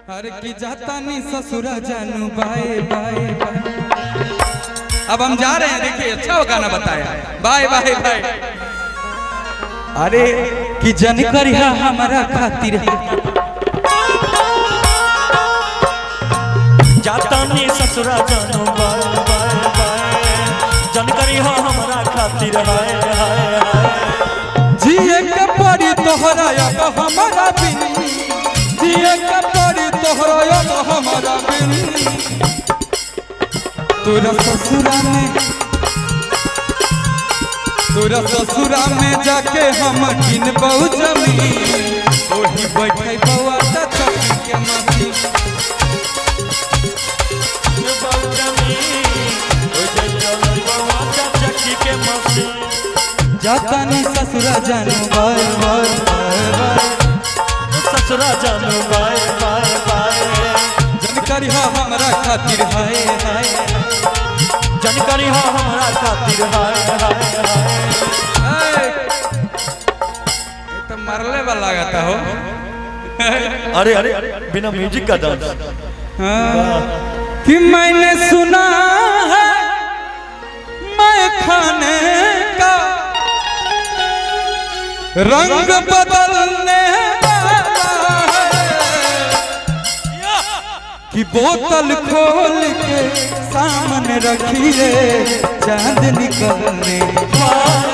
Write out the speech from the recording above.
अरे की जाता नहीं ससुरा जानू बाय बाय बाय। अब हम जा रहे हैं, देखिए अच्छा वो गाना बताया बाय बाय बाय। अरे कि जन करिया हमारा खातिर जाता नहीं ससुरा जानू बाय बाय बाय। जन करिया हमारा खातिर हाय हाय हाय। जिए के पड़ी तोहरा अब हमारा बिन, जिए के पड़ी तोहरा अब हमारा बिन। तोरा ससुरा में जाके हम किन बहु जमीन, ओही बैठे बउआ चाचा के माथी। जाता नहीं ससुरा जानू बाय बाय बाय। ससुरा जानू बाय बाय बाय। जन करिया हमरा खातिर हाय हाय। जन करिया हमरा खातिर हाय हाय हाय। ये तो मरले वाला लगता हो। अरे अरे बिना म्यूजिक का डांस। हाँ, कि मैंने सुना है मैं खाने का रंग बदलने वाला है, कि बोतल खोल के सामने रखिए चांद निकलने वाला।